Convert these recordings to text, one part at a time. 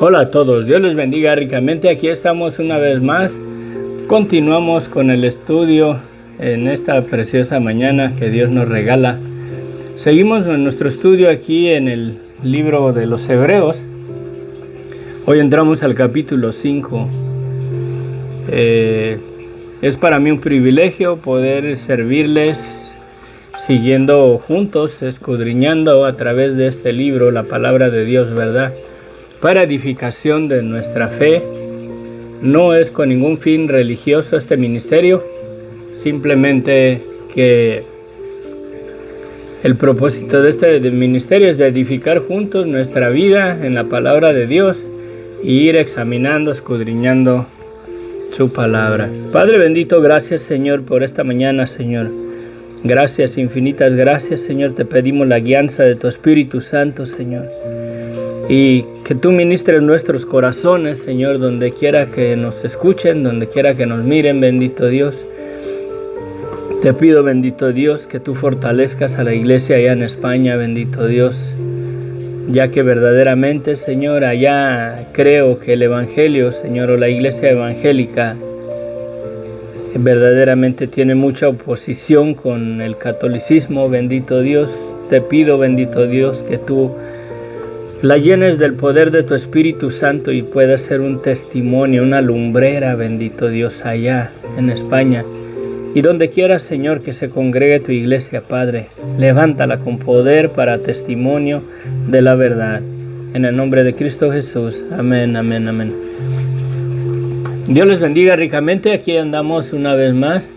Hola a todos, Dios les bendiga ricamente. Aquí estamos una vez más. Continuamos con el estudio en esta preciosa mañana que Dios nos regala. Seguimos en nuestro estudio aquí en el libro de los Hebreos. Hoy entramos al capítulo 5. Es para mí un privilegio poder servirles siguiendo juntos, escudriñando a través de este libro la palabra de Dios, ¿verdad? Para edificación de nuestra fe. No es con ningún fin religioso este ministerio, simplemente que el propósito de este ministerio es de edificar juntos nuestra vida en la palabra de Dios y ir examinando, escudriñando su palabra. Padre bendito, gracias Señor por esta mañana, Señor. Gracias, infinitas gracias, Señor. Te pedimos la guianza de tu Espíritu Santo, Señor. Y que tú ministres nuestros corazones, Señor, donde quiera que nos escuchen, donde quiera que nos miren, bendito Dios. Te pido, bendito Dios, que tú fortalezcas a la iglesia allá en España, bendito Dios. Ya que verdaderamente, Señor, allá creo que el Evangelio, Señor, o la iglesia evangélica, verdaderamente tiene mucha oposición con el catolicismo, bendito Dios. Te pido, bendito Dios, que tú la llenes del poder de tu Espíritu Santo y pueda ser un testimonio, una lumbrera, bendito Dios, allá en España. Y donde quiera, Señor, que se congregue tu iglesia, Padre, levántala con poder para testimonio de la verdad. En el nombre de Cristo Jesús. Amén, amén, amén. Dios les bendiga ricamente. Aquí andamos una vez más.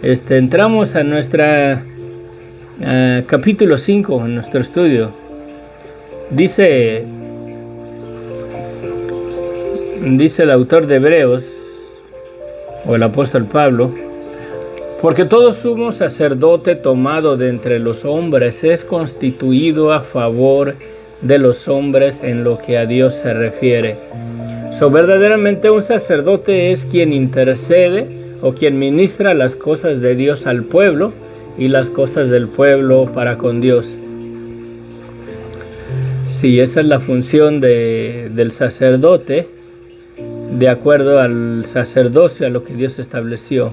Entramos a nuestra capítulo 5 en nuestro estudio. Dice el autor de Hebreos, o el apóstol Pablo: porque todo sumo sacerdote tomado de entre los hombres es constituido a favor de los hombres en lo que a Dios se refiere. Verdaderamente un sacerdote es quien intercede o quien ministra las cosas de Dios al pueblo y las cosas del pueblo para con Dios. Sí, esa es la función del sacerdote, de acuerdo al sacerdocio, a lo que Dios estableció,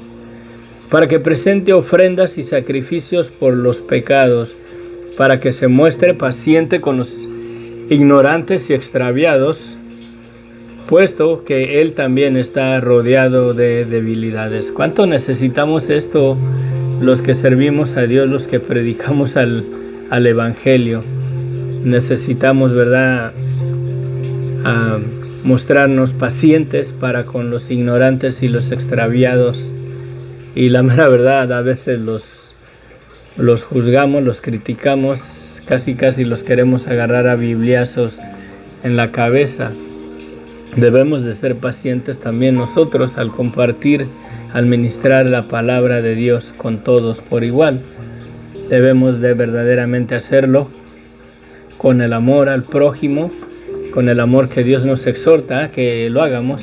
para que presente ofrendas y sacrificios por los pecados, para que se muestre paciente con los ignorantes y extraviados, puesto que Él también está rodeado de debilidades. ¿Cuánto necesitamos esto los que servimos a Dios, los que predicamos al Evangelio? Necesitamos, ¿verdad?, mostrarnos pacientes para con los ignorantes y los extraviados. Y la mera verdad, a veces los juzgamos, los criticamos, casi los queremos agarrar a bibliazos en la cabeza. Debemos de ser pacientes también nosotros al compartir, al ministrar la palabra de Dios con todos por igual. Debemos de verdaderamente hacerlo con el amor al prójimo, con el amor que Dios nos exhorta a que lo hagamos.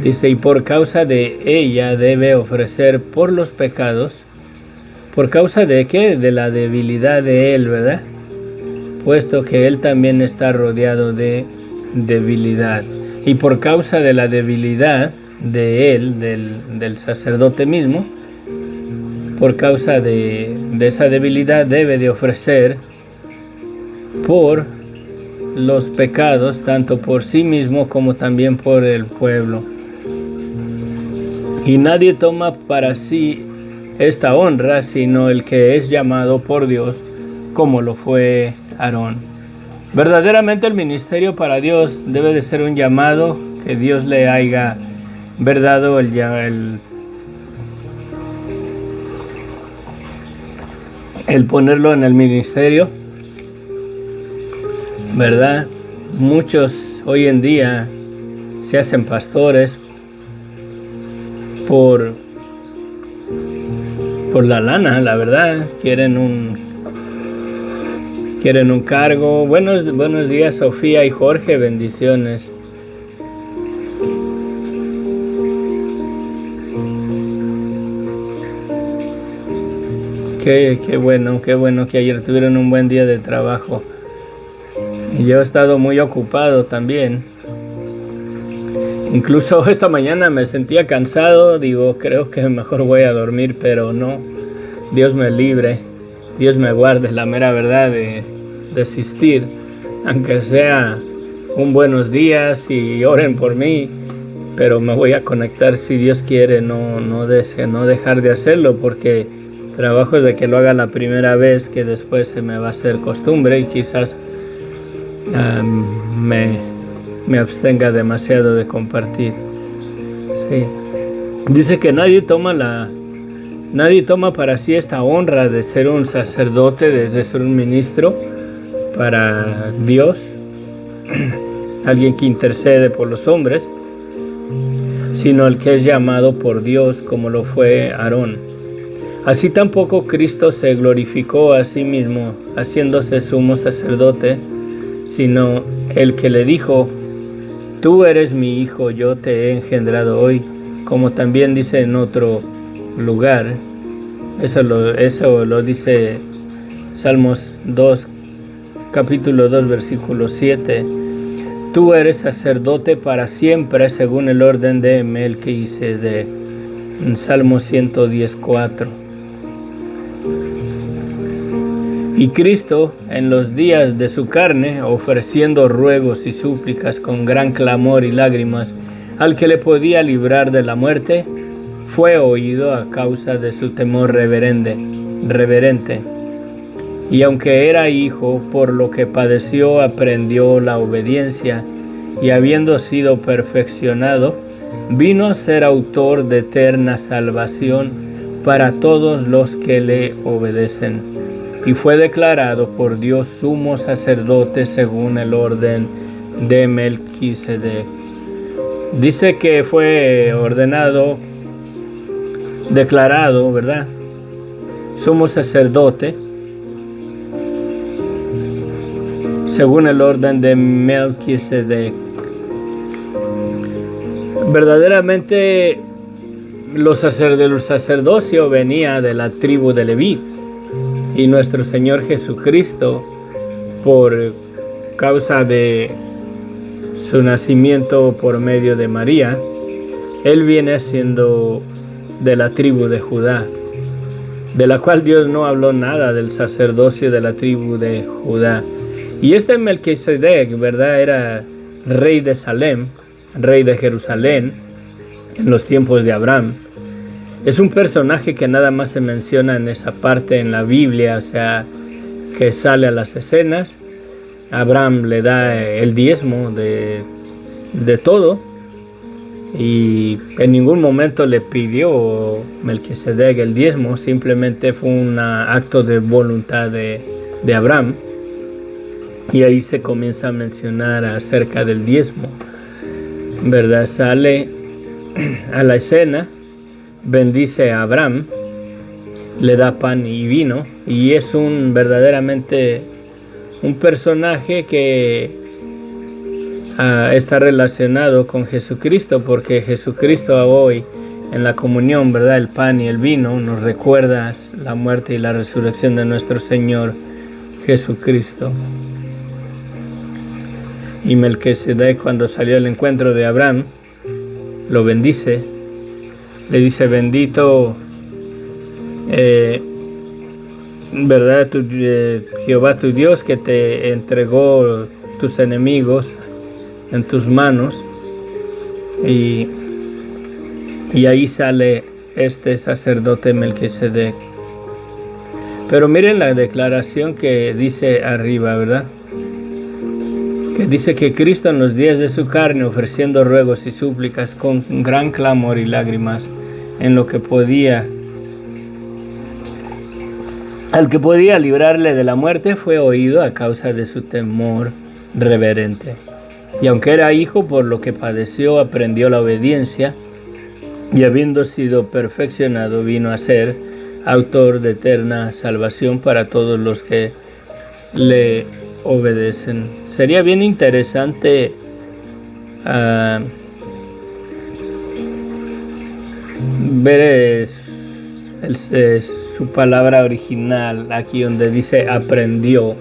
Dice, y por causa de ella debe ofrecer por los pecados. ¿Por causa de qué? De la debilidad de él, ¿verdad? Puesto que él también está rodeado de debilidad. Y por causa de la debilidad de él, del sacerdote mismo, por causa de esa debilidad debe de ofrecer por los pecados, tanto por sí mismo como también por el pueblo. Y nadie toma para sí esta honra, sino el que es llamado por Dios, como lo fue Aarón. Verdaderamente el ministerio para Dios debe de ser un llamado que Dios le haya dado el ponerlo en el ministerio, ¿verdad? Muchos hoy en día se hacen pastores por la lana, la verdad. Quieren un cargo. Buenos días, Sofía y Jorge, bendiciones. Qué bueno que ayer tuvieron un buen día de trabajo. Y yo he estado muy ocupado también. Incluso esta mañana me sentía cansado, digo, creo que mejor voy a dormir, pero no. Dios me libre, Dios me guarde, la mera verdad, de desistir, aunque sea un buenos días y oren por mí, pero me voy a conectar si Dios quiere, no dejar de hacerlo, porque trabajo es de que lo haga la primera vez, que después se me va a hacer costumbre y quizás me abstenga demasiado de compartir. Sí. Dice que nadie toma para sí esta honra de ser un sacerdote, de ser un ministro para Dios, alguien que intercede por los hombres, sino el que es llamado por Dios, como lo fue Aarón. Así tampoco Cristo se glorificó a sí mismo, haciéndose sumo sacerdote, sino el que le dijo: tú eres mi hijo, yo te he engendrado hoy, como también dice en otro lugar. Eso lo dice Salmos 2, capítulo 2, versículo 7. Tú eres sacerdote para siempre según el orden de Melquisedec. En Salmo 110:4. Y Cristo, en los días de su carne, ofreciendo ruegos y súplicas con gran clamor y lágrimas al que le podía librar de la muerte, fue oído a causa de su temor reverente. Y aunque era hijo, por lo que padeció aprendió la obediencia, y habiendo sido perfeccionado, vino a ser autor de eterna salvación para todos los que le obedecen. Y fue declarado por Dios sumo sacerdote según el orden de Melquisedec. Dice que fue declarado, ¿verdad?, sumo sacerdote según el orden de Melquisedec. Verdaderamente el sacerdocio venía de la tribu de Leví, y nuestro Señor Jesucristo, por causa de su nacimiento por medio de María, Él viene siendo de la tribu de Judá, de la cual Dios no habló nada del sacerdocio de la tribu de Judá. Y este Melquisedec, ¿verdad?, era rey de Salem, rey de Jerusalén, en los tiempos de Abraham. Es un personaje que nada más se menciona en esa parte en la Biblia, o sea, que sale a las escenas. Abraham le da el diezmo de todo, y en ningún momento le pidió Melquisedec el diezmo, simplemente fue un acto de voluntad de Abraham. Y ahí se comienza a mencionar acerca del diezmo, ¿verdad? Sale a la escena, bendice a Abraham, le da pan y vino, y es verdaderamente un personaje que está relacionado con Jesucristo, porque Jesucristo hoy en la comunión, ¿verdad?, el pan y el vino nos recuerda la muerte y la resurrección de nuestro Señor Jesucristo. Y Melquisedec, cuando salió al encuentro de Abraham, lo bendice, le dice: bendito, ¿verdad?, Jehová tu Dios, que te entregó tus enemigos en tus manos. Y ahí sale este sacerdote Melquisedec. Pero miren la declaración que dice arriba, ¿verdad?, que dice que Cristo en los días de su carne, ofreciendo ruegos y súplicas con gran clamor y lágrimas al que podía librarle de la muerte, fue oído a causa de su temor reverente. Y aunque era hijo, por lo que padeció aprendió la obediencia, y habiendo sido perfeccionado, vino a ser autor de eterna salvación para todos los que le obedecen. Sería bien interesante ver su palabra original aquí, donde dice aprendió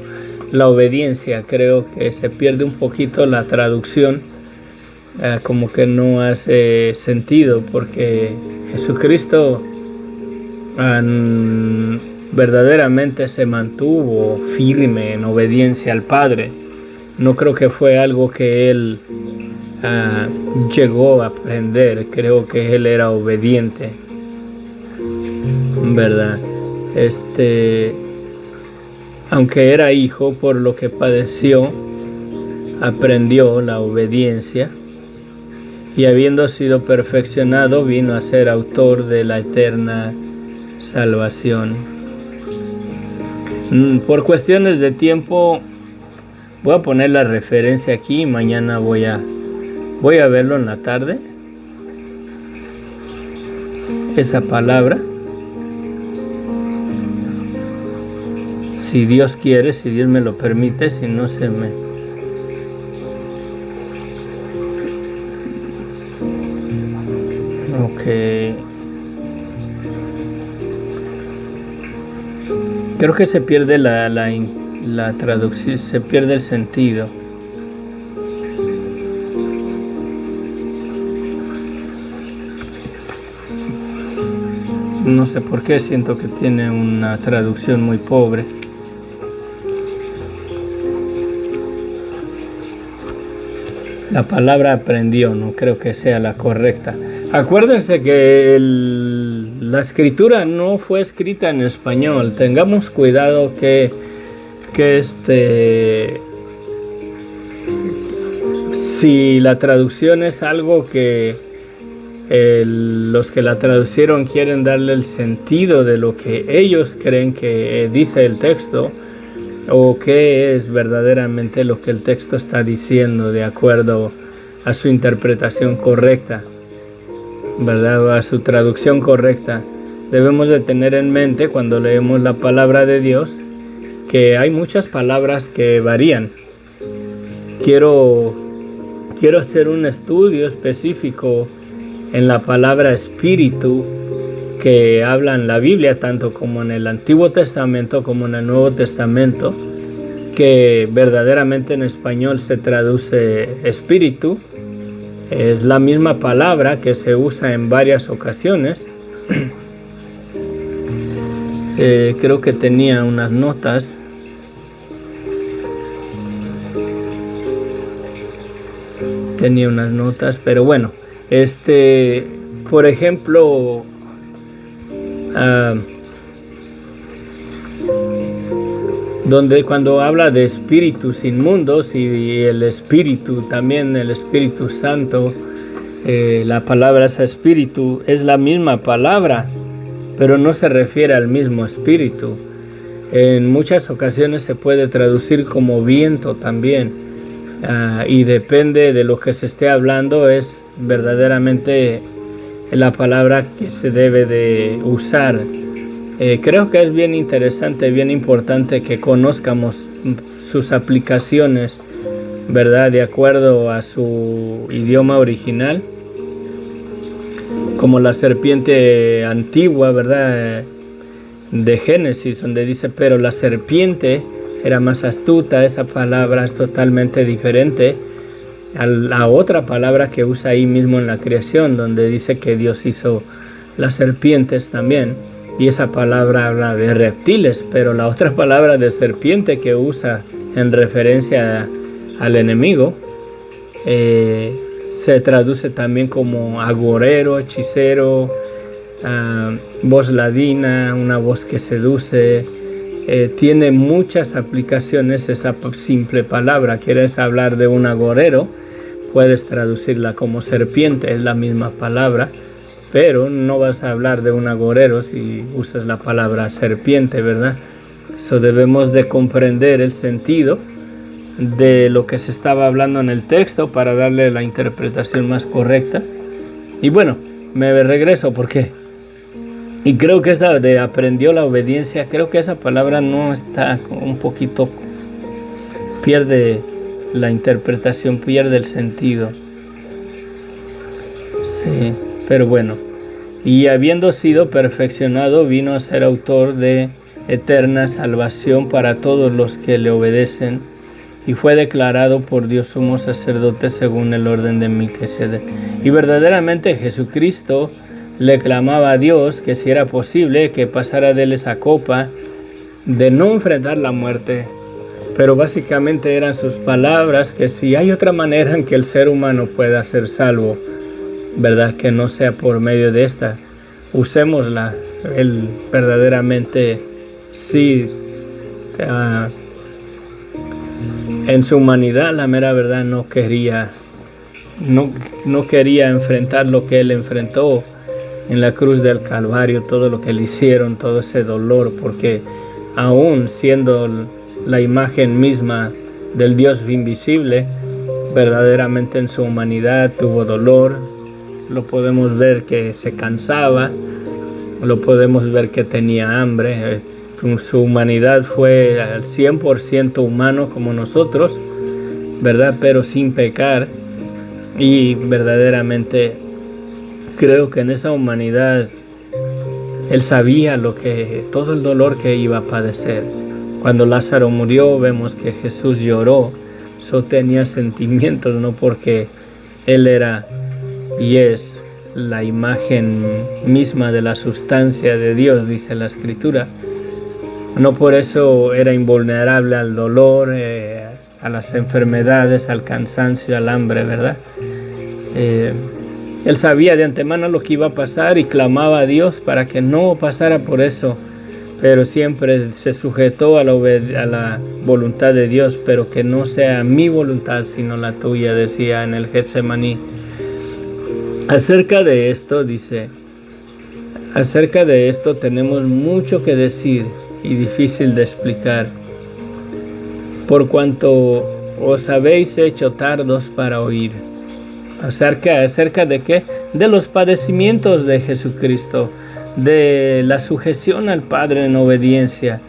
la obediencia. Creo que se pierde un poquito la traducción, como que no hace sentido, porque Jesucristo verdaderamente se mantuvo firme en obediencia al Padre. No creo que fue algo que él llegó a aprender. Creo que él era obediente, ¿verdad? Aunque era hijo, por lo que padeció, aprendió la obediencia, y habiendo sido perfeccionado, vino a ser autor de la eterna salvación. Por cuestiones de tiempo voy a poner la referencia aquí. Mañana voy a verlo en la tarde, esa palabra, si Dios quiere, si Dios me lo permite, si no se me... Ok. Creo que se pierde la traducción, se pierde el sentido. No sé por qué, siento que tiene una traducción muy pobre. La palabra aprendió, no creo que sea la correcta. Acuérdense que la escritura no fue escrita en español. Tengamos cuidado que si la traducción es algo que los que la traducieron quieren darle el sentido de lo que ellos creen que dice el texto, o qué es verdaderamente lo que el texto está diciendo de acuerdo a su interpretación correcta, ¿verdad? O a su traducción correcta. Debemos de tener en mente cuando leemos la palabra de Dios que hay muchas palabras que varían. Quiero hacer un estudio específico en la palabra espíritu que habla en la Biblia, tanto como en el Antiguo Testamento como en el Nuevo Testamento, que verdaderamente en español se traduce espíritu. Es la misma palabra que se usa en varias ocasiones. Creo que tenía unas notas. Pero bueno, por ejemplo, donde cuando habla de espíritus inmundos y el espíritu, también el Espíritu Santo, la palabra ese espíritu es la misma palabra, pero no se refiere al mismo espíritu. En muchas ocasiones se puede traducir como viento también, y depende de lo que se esté hablando, es verdaderamente la palabra que se debe de usar. Creo que es bien interesante, bien importante que conozcamos sus aplicaciones, ¿verdad? De acuerdo a su idioma original, como la serpiente antigua, ¿verdad? De Génesis, donde dice, pero la serpiente era más astuta. Esa palabra es totalmente diferente a la otra palabra que usa ahí mismo en la creación, donde dice que Dios hizo las serpientes también. Y esa palabra habla de reptiles, pero la otra palabra de serpiente que usa en referencia al enemigo se traduce también como agorero, hechicero, voz ladina, una voz que seduce. Tiene muchas aplicaciones esa simple palabra. Quieres hablar de un agorero, puedes traducirla como serpiente, es la misma palabra. Pero no vas a hablar de un agorero si usas la palabra serpiente, ¿verdad? Eso debemos de comprender el sentido de lo que se estaba hablando en el texto para darle la interpretación más correcta. Y bueno, me regreso porque... Y creo que esta de aprendió la obediencia, creo que esa palabra no está, un poquito... pierde la interpretación, pierde el sentido. Sí. Pero bueno, y habiendo sido perfeccionado, vino a ser autor de eterna salvación para todos los que le obedecen, y fue declarado por Dios sumo sacerdote según el orden de Melquisedec. Y verdaderamente Jesucristo le clamaba a Dios que si era posible que pasara de él esa copa de no enfrentar la muerte, pero básicamente eran sus palabras que si hay otra manera en que el ser humano pueda ser salvo, verdad, que no sea por medio de esta, usémosla. Él verdaderamente sí, en su humanidad, la mera verdad, no quería enfrentar lo que él enfrentó en la cruz del Calvario, todo lo que le hicieron, todo ese dolor, porque aún siendo la imagen misma del Dios invisible, verdaderamente en su humanidad tuvo dolor. Lo podemos ver que se cansaba, lo podemos ver que tenía hambre. Su humanidad fue al 100% humano como nosotros, ¿verdad? Pero sin pecar. Y verdaderamente creo que en esa humanidad él sabía todo el dolor que iba a padecer. Cuando Lázaro murió, vemos que Jesús lloró. Eso tenía sentimientos, no porque él era y es la imagen misma de la sustancia de Dios, dice la Escritura. No por eso era invulnerable al dolor, a las enfermedades, al cansancio, al hambre, ¿verdad? Él sabía de antemano lo que iba a pasar y clamaba a Dios para que no pasara por eso, pero siempre se sujetó a la voluntad de Dios, pero que no sea mi voluntad sino la tuya, decía en el Getsemaní. Acerca de esto, dice, acerca de esto tenemos mucho que decir y difícil de explicar, por cuanto os habéis hecho tardos para oír. ¿Acerca de qué? De los padecimientos de Jesucristo, de la sujeción al Padre en obediencia,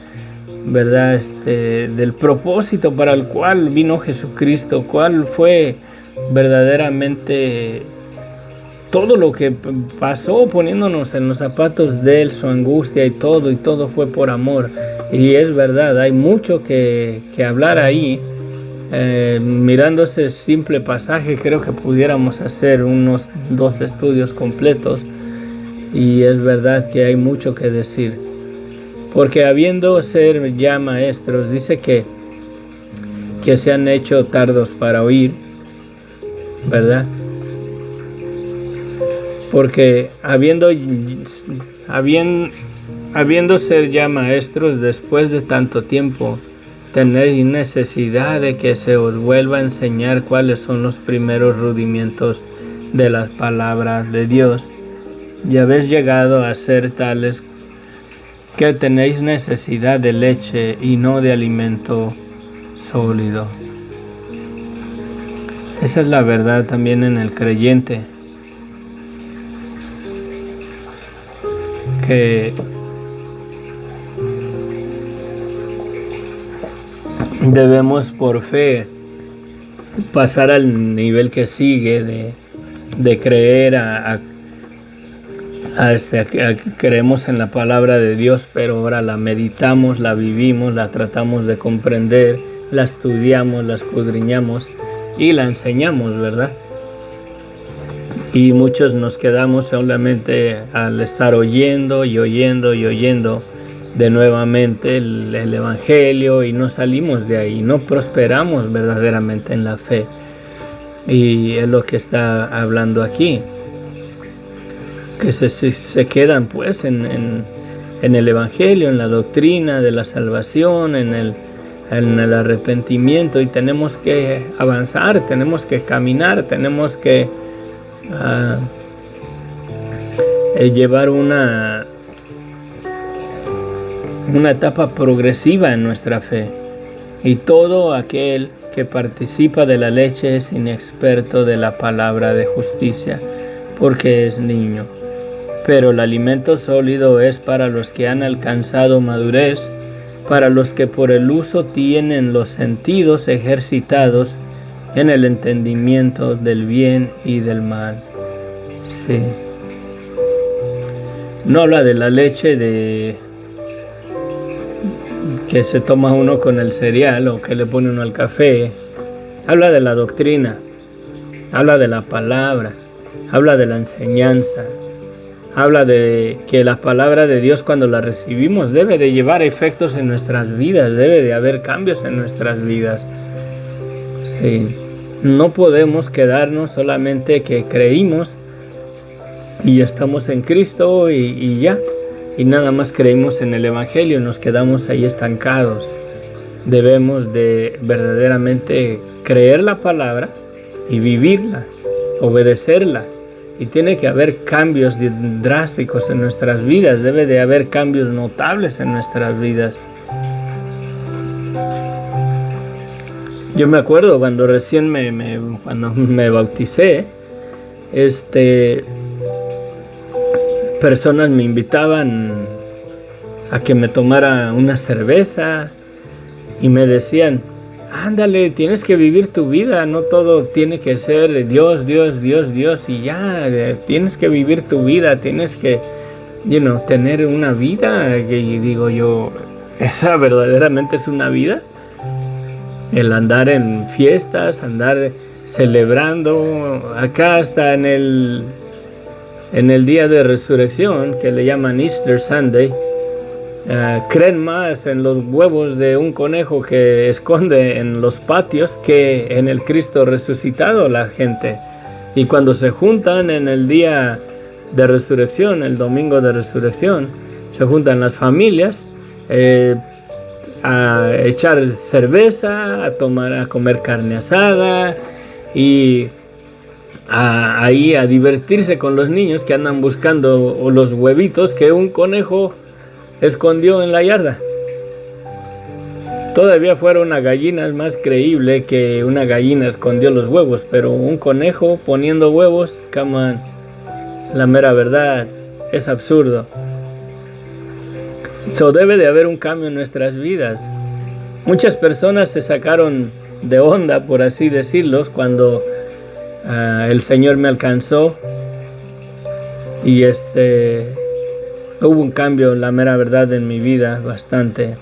¿verdad? Del propósito para el cual vino Jesucristo, cuál fue verdaderamente todo lo que pasó poniéndonos en los zapatos de él, su angustia y todo fue por amor. Y es verdad, hay mucho que hablar ahí. Mirando ese simple pasaje, creo que pudiéramos hacer unos 2 estudios completos. Y es verdad que hay mucho que decir. Porque habiendo ser ya maestros, dice que se han hecho tardos para oír, ¿verdad? Porque habiendo ser ya maestros después de tanto tiempo, tenéis necesidad de que se os vuelva a enseñar cuáles son los primeros rudimientos de las palabras de Dios, y habéis llegado a ser tales que tenéis necesidad de leche y no de alimento sólido. Esa es la verdad también en el creyente, que debemos por fe pasar al nivel que sigue de creer a creemos en la palabra de Dios, pero ahora la meditamos, la vivimos, la tratamos de comprender, la estudiamos, la escudriñamos y la enseñamos, ¿verdad? Y muchos nos quedamos solamente al estar oyendo de nuevamente el Evangelio y no salimos de ahí, no prosperamos verdaderamente en la fe. Y es lo que está hablando aquí, que se quedan pues en el Evangelio, en la doctrina de la salvación, en el arrepentimiento, y tenemos que avanzar, tenemos que caminar, tenemos que llevar una etapa progresiva en nuestra fe. Y todo aquel que participa de la leche es inexperto de la palabra de justicia, porque es niño. Pero el alimento sólido es para los que han alcanzado madurez, para los que por el uso tienen los sentidos ejercitados en el entendimiento del bien y del mal. Sí. No habla de la leche que se toma uno con el cereal o que le pone uno al café. Habla de la doctrina, habla de la palabra, habla de la enseñanza, habla de que la palabra de Dios, cuando la recibimos, debe de llevar efectos en nuestras vidas, debe de haber cambios en nuestras vidas. Sí. No podemos quedarnos solamente que creímos y estamos en Cristo y ya, y nada más creímos en el Evangelio, nos quedamos ahí estancados. Debemos de verdaderamente creer la palabra y vivirla, obedecerla. Y tiene que haber cambios drásticos en nuestras vidas, debe de haber cambios notables en nuestras vidas. Yo me acuerdo cuando recién cuando me bauticé, personas me invitaban a que me tomara una cerveza y me decían: ándale, tienes que vivir tu vida, no todo tiene que ser Dios, Dios, Dios, Dios y ya, tienes que vivir tu vida, tienes que, tener una vida. Y digo yo, ¿esa verdaderamente es una vida? El andar en fiestas, andar celebrando, acá hasta en el día de resurrección, que le llaman Easter Sunday, creen más en los huevos de un conejo que esconde en los patios que en el Cristo resucitado la gente. Y cuando se juntan en el día de resurrección, el domingo de resurrección, se juntan las familias a echar cerveza, a comer carne asada y ahí a divertirse con los niños que andan buscando los huevitos que un conejo escondió en la yarda. Todavía fuera una gallina es más creíble que una gallina escondió los huevos, pero un conejo poniendo huevos, come on, la mera verdad, es absurdo. Debe de haber un cambio en nuestras vidas. Muchas personas se sacaron de onda, por así decirlo, cuando el Señor me alcanzó y hubo un cambio, la mera verdad, en mi vida, bastante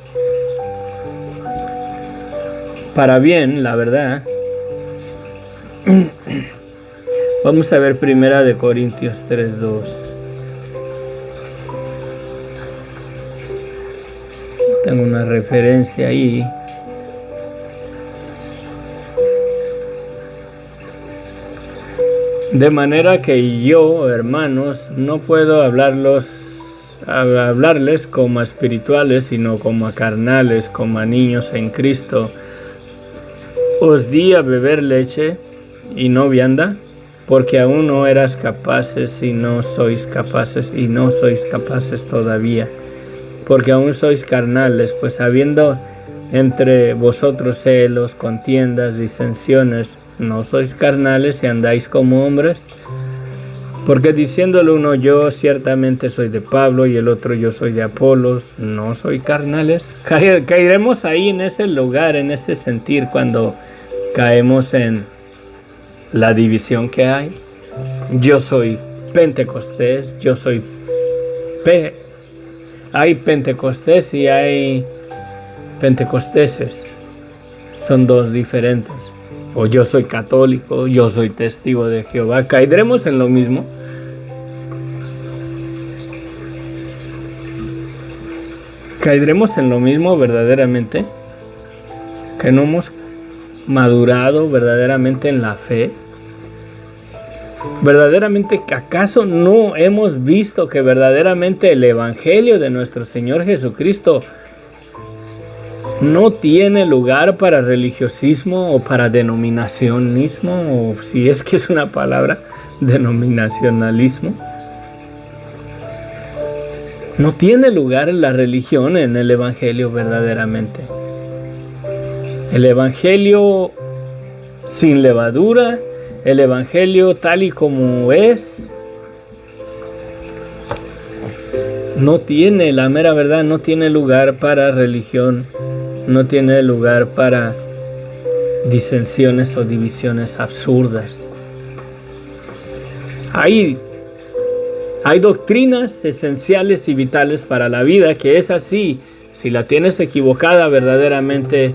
para bien, la verdad. Vamos a ver 1 Corintios 3:2. Tengo una referencia ahí. De manera que yo, hermanos, no puedo hablarles como a espirituales, sino como a carnales, como a niños en Cristo. Os di a beber leche y no vianda, porque aún no eras capaces y no sois capaces todavía, porque aún sois carnales, pues habiendo entre vosotros celos, contiendas, disensiones, no sois carnales y andáis como hombres. Porque diciéndole uno, yo ciertamente soy de Pablo, y el otro, yo soy de Apolos, no soy carnales. Caeremos ahí en ese lugar, en ese sentir, cuando caemos en la división que hay. Yo soy pentecostés, yo soy hay pentecostés y hay pentecosteses. Son dos diferentes. O yo soy católico, yo soy testigo de Jehová. ¿Caeremos en lo mismo? ¿Caeremos en lo mismo verdaderamente? ¿Que no hemos madurado verdaderamente en la fe? ¿Verdaderamente acaso no hemos visto que verdaderamente el Evangelio de nuestro Señor Jesucristo no tiene lugar para religiosismo o para denominacionismo, o si es que es una palabra, denominacionalismo? No tiene lugar la religión en el Evangelio verdaderamente. El Evangelio sin levadura, el Evangelio tal y como es, no tiene, la mera verdad, no tiene lugar para religión, no tiene lugar para disensiones o divisiones absurdas. Hay doctrinas esenciales y vitales para la vida que es así. Si la tienes equivocada, verdaderamente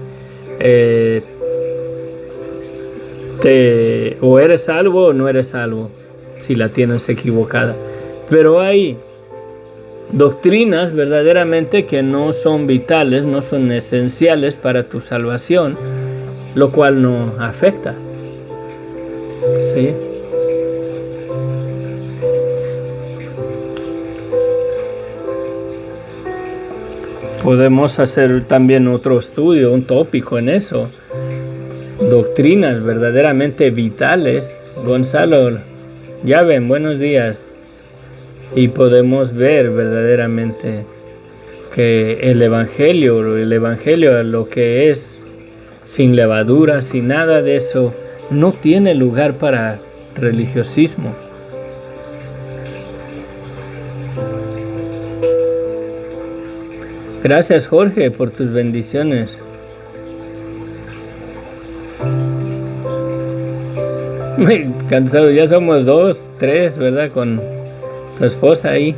o eres salvo o no eres salvo, si la tienes equivocada. Pero hay doctrinas verdaderamente que no son vitales, no son esenciales para tu salvación, lo cual no afecta. ¿Sí? Podemos hacer también otro estudio, un tópico en eso. Doctrinas verdaderamente vitales. Gonzalo, ya ven, buenos días. Y podemos ver verdaderamente que el evangelio, lo que es sin levadura, sin nada de eso, no tiene lugar para religiosismo. Gracias, Jorge, por tus bendiciones. Muy cansado, ya somos 2, 3, ¿verdad? Con tu esposa ahí.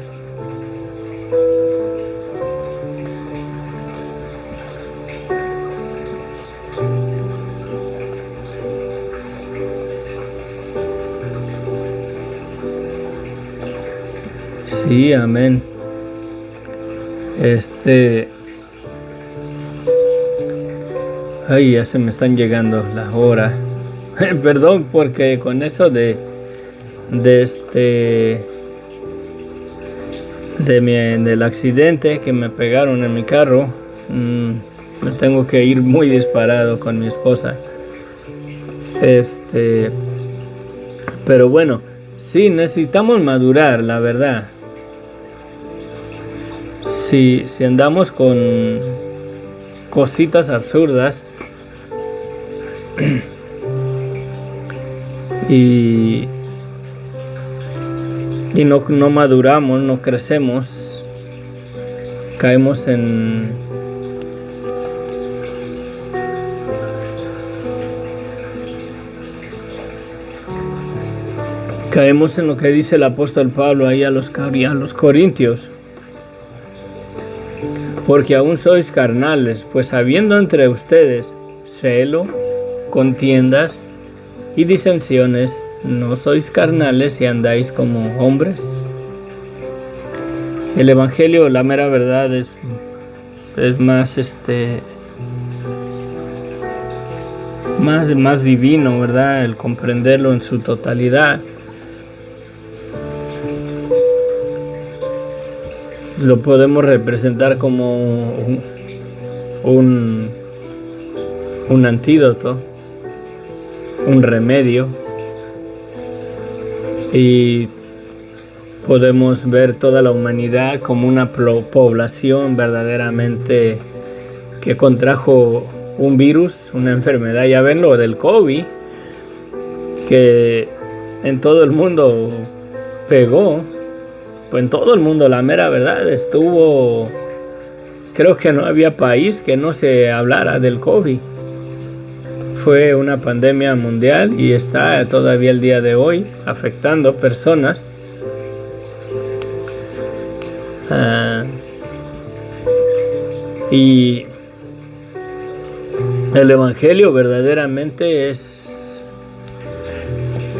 Sí, amén. Ay, ya se me están llegando las horas. Perdón, porque con eso del accidente que me pegaron en mi carro, me tengo que ir muy disparado con mi esposa. Pero bueno, sí, necesitamos madurar, la verdad. Si andamos con cositas absurdas y no maduramos, no crecemos, caemos en lo que dice el apóstol Pablo ahí a los Corintios. Porque aún sois carnales, pues habiendo entre ustedes celo, contiendas y disensiones, ¿no sois carnales y andáis como hombres? El evangelio, la mera verdad, es más divino, ¿verdad? El comprenderlo en su totalidad. Lo podemos representar como un antídoto, un remedio, y podemos ver toda la humanidad como una población verdaderamente que contrajo un virus, una enfermedad. Ya ven lo del COVID, que en todo el mundo pegó. Pues en todo el mundo, la mera verdad, estuvo, creo que no había país que no se hablara del COVID. Fue una pandemia mundial y está todavía el día de hoy afectando personas. Y el evangelio verdaderamente es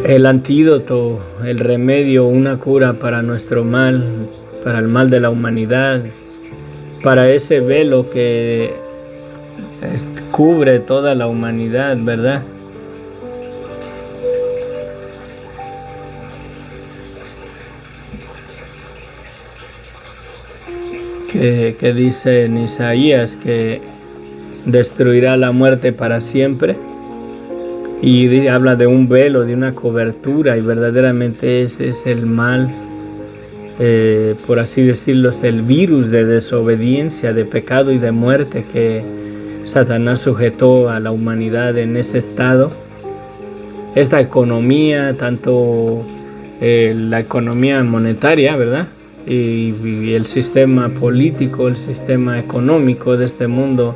el antídoto, el remedio, una cura para nuestro mal, para el mal de la humanidad, para ese velo que cubre toda la humanidad, ¿verdad? Que dice en Isaías que destruirá la muerte para siempre. Y habla de un velo, de una cobertura, y verdaderamente ese es el mal, por así decirlo, es el virus de desobediencia, de pecado y de muerte que Satanás sujetó a la humanidad en ese estado. Esta economía, tanto la economía monetaria, ¿verdad? Y el sistema político, el sistema económico de este mundo,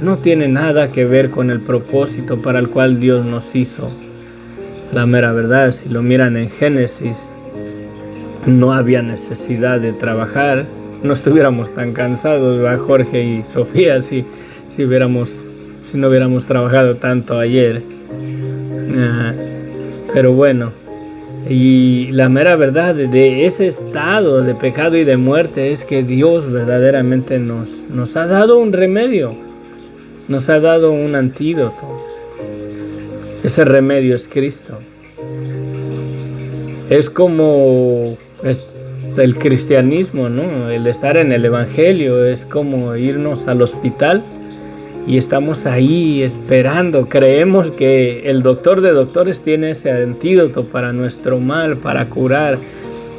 no tiene nada que ver con el propósito para el cual Dios nos hizo. La mera verdad, si lo miran en Génesis, no había necesidad de trabajar, no estuviéramos tan cansados, ¿verdad, Jorge y Sofía, si no hubiéramos trabajado tanto ayer. Pero bueno, y la mera verdad de ese estado de pecado y de muerte es que Dios verdaderamente nos ha dado un remedio, nos ha dado un antídoto. Ese remedio es Cristo. Es como el cristianismo, ¿no? El estar en el Evangelio es como irnos al hospital y estamos ahí esperando. Creemos que el doctor de doctores tiene ese antídoto para nuestro mal, para curar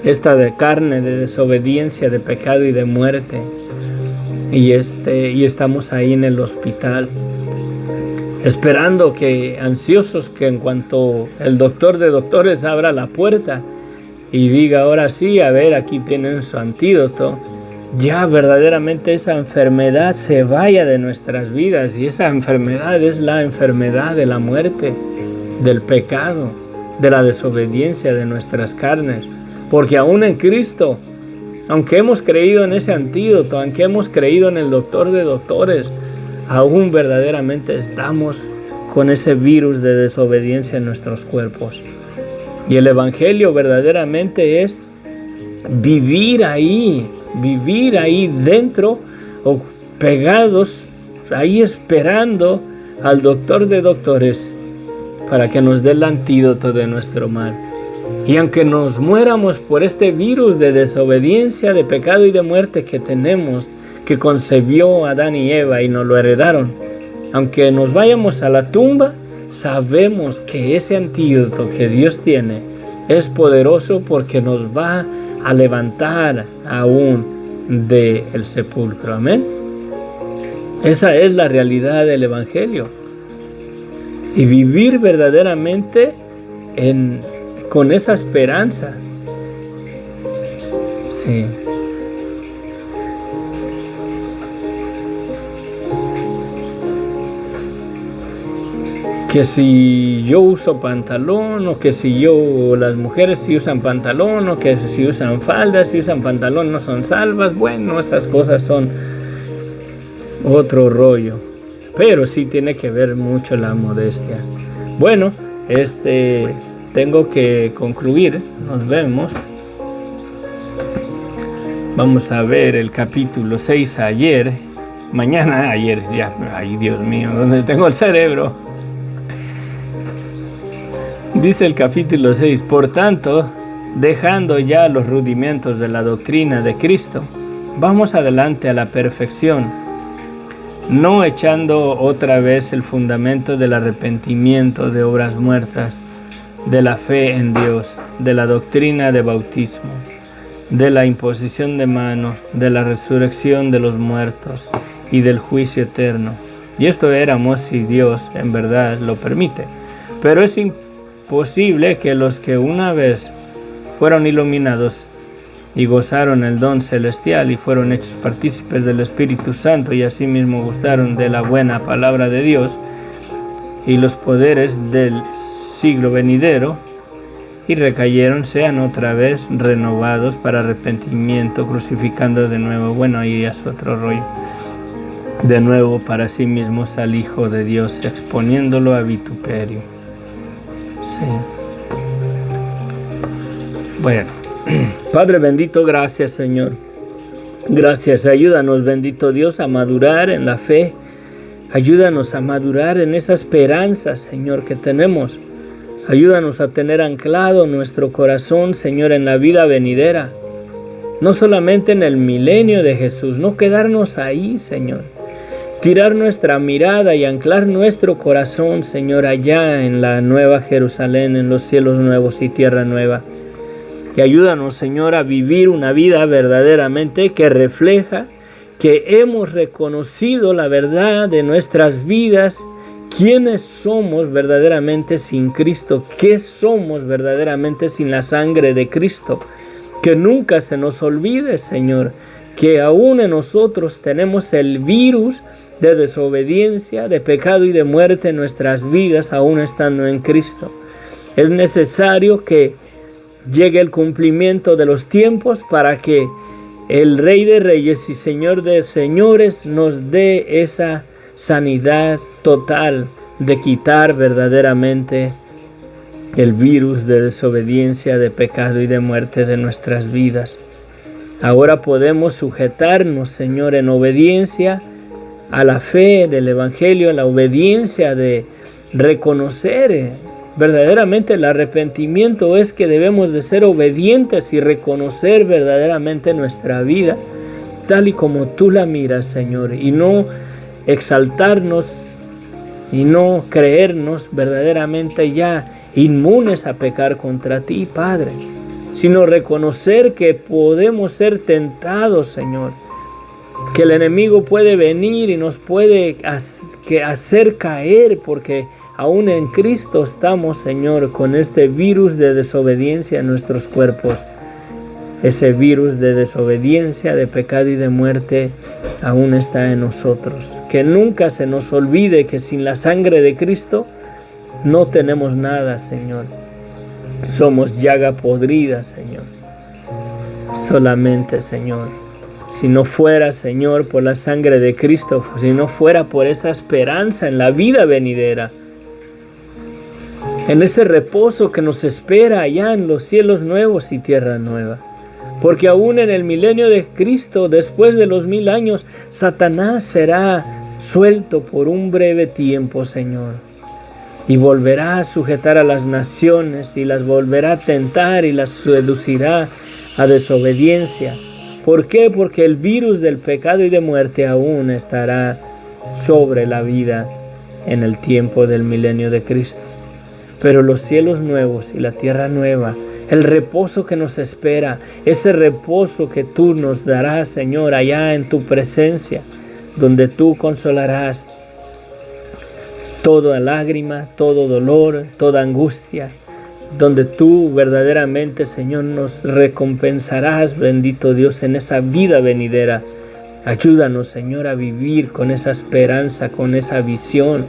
esta de carne, de desobediencia, de pecado y de muerte. Y estamos ahí en el hospital, esperando ansiosos que en cuanto el doctor de doctores abra la puerta y diga, ahora sí, a ver, aquí tienen su antídoto, ya verdaderamente esa enfermedad se vaya de nuestras vidas. Y esa enfermedad es la enfermedad de la muerte, del pecado, de la desobediencia de nuestras carnes. Porque aún en Cristo, aunque hemos creído en ese antídoto, aunque hemos creído en el doctor de doctores, aún verdaderamente estamos con ese virus de desobediencia en nuestros cuerpos. Y el Evangelio verdaderamente es vivir ahí dentro, o pegados ahí esperando al doctor de doctores para que nos dé el antídoto de nuestro mal. Y aunque nos muéramos por este virus de desobediencia, de pecado y de muerte que tenemos, que concebió Adán y Eva y nos lo heredaron, aunque nos vayamos a la tumba, sabemos que ese antídoto que Dios tiene es poderoso, porque nos va a levantar aún del sepulcro. Amén. Esa es la realidad del Evangelio. Y vivir verdaderamente con esa esperanza. Sí. Que si yo uso pantalón, o que si las mujeres si usan pantalón, o que si usan faldas, si usan pantalón no son salvas. Bueno, esas cosas son otro rollo, pero sí tiene que ver mucho la modestia. Bueno, tengo que concluir. Nos vemos. Vamos a ver el capítulo 6 ayer, ya, ay Dios mío, ¿dónde tengo el cerebro? Dice el capítulo 6, por tanto, dejando ya los rudimentos de la doctrina de Cristo, vamos adelante a la perfección, no echando otra vez el fundamento del arrepentimiento de obras muertas, de la fe en Dios, de la doctrina de bautismo, de la imposición de manos, de la resurrección de los muertos y del juicio eterno. Y esto éramos si Dios en verdad lo permite. Pero es imposible que los que una vez fueron iluminados y gozaron el don celestial y fueron hechos partícipes del Espíritu Santo y asimismo gustaron de la buena palabra de Dios y los poderes del siglo venidero y recayeron, sean otra vez renovados para arrepentimiento, crucificando de nuevo, bueno, ahí es otro rollo, de nuevo para sí mismos al Hijo de Dios, exponiéndolo a vituperio. Sí. Bueno, Padre bendito, gracias Señor. Gracias, ayúdanos bendito Dios a madurar en la fe. Ayúdanos a madurar en esa esperanza, Señor, que tenemos. Ayúdanos a tener anclado nuestro corazón, Señor, en la vida venidera. No solamente en el milenio de Jesús, no quedarnos ahí, Señor. Tirar nuestra mirada y anclar nuestro corazón, Señor, allá en la nueva Jerusalén, en los cielos nuevos y tierra nueva. Y ayúdanos, Señor, a vivir una vida verdaderamente que refleja que hemos reconocido la verdad de nuestras vidas, quiénes somos verdaderamente sin Cristo, qué somos verdaderamente sin la sangre de Cristo. Que nunca se nos olvide, Señor, que aún en nosotros tenemos el virus de desobediencia, de pecado y de muerte en nuestras vidas, aún estando en Cristo. Es necesario que llegue el cumplimiento de los tiempos para que el Rey de Reyes y Señor de Señores nos dé esa sanidad total de quitar verdaderamente el virus de desobediencia, de pecado y de muerte de nuestras vidas. Ahora podemos sujetarnos, Señor, en obediencia a la fe del Evangelio, en la obediencia de reconocer verdaderamente el arrepentimiento. Es que debemos de ser obedientes y reconocer verdaderamente nuestra vida tal y como tú la miras, Señor, y no exaltarnos y no creernos verdaderamente ya inmunes a pecar contra ti, Padre, sino reconocer que podemos ser tentados, Señor, que el enemigo puede venir y nos puede hacer caer, porque aún en Cristo estamos, Señor, con este virus de desobediencia en nuestros cuerpos. Ese virus de desobediencia, de pecado y de muerte aún está en nosotros. Que nunca se nos olvide que sin la sangre de Cristo no tenemos nada, Señor. Somos llaga podrida, Señor. Solamente, Señor, si no fuera, Señor, por la sangre de Cristo, si no fuera por esa esperanza en la vida venidera, en ese reposo que nos espera allá en los cielos nuevos y tierra nueva. Porque aún en el milenio de Cristo, después de los 1000 años, Satanás será suelto por un breve tiempo, Señor, y volverá a sujetar a las naciones y las volverá a tentar y las seducirá a desobediencia. ¿Por qué? Porque el virus del pecado y de muerte aún estará sobre la vida en el tiempo del milenio de Cristo. Pero los cielos nuevos y la tierra nueva, el reposo que nos espera, ese reposo que tú nos darás, Señor, allá en tu presencia, donde tú consolarás toda lágrima, todo dolor, toda angustia, donde tú verdaderamente, Señor, nos recompensarás, bendito Dios, en esa vida venidera. Ayúdanos, Señor, a vivir con esa esperanza, con esa visión.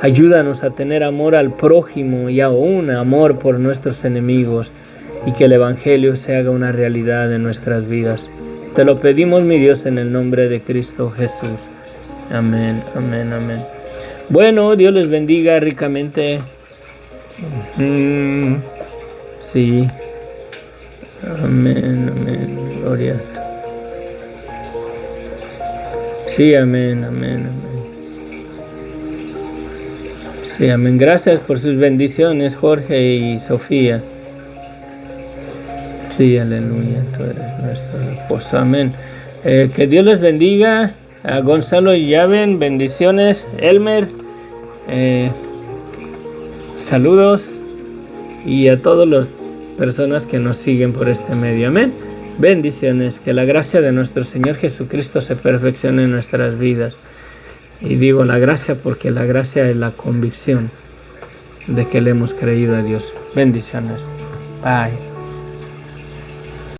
Ayúdanos a tener amor al prójimo y aún amor por nuestros enemigos, y que el Evangelio se haga una realidad en nuestras vidas. Te lo pedimos, mi Dios, en el nombre de Cristo Jesús. Amén, amén, amén. Bueno, Dios les bendiga ricamente. Sí. Amén, amén. Gloria. Sí, amén, amén, amén. Sí, amén. Gracias por sus bendiciones, Jorge y Sofía. Sí, aleluya. Tú eres nuestro esposo. Amén. Que Dios les bendiga. A Gonzalo y Yaven, bendiciones. Elmer, saludos. Y a todas las personas que nos siguen por este medio. Amén. Bendiciones. Que la gracia de nuestro Señor Jesucristo se perfeccione en nuestras vidas. Y digo la gracia porque la gracia es la convicción de que le hemos creído a Dios. Bendiciones. Bye.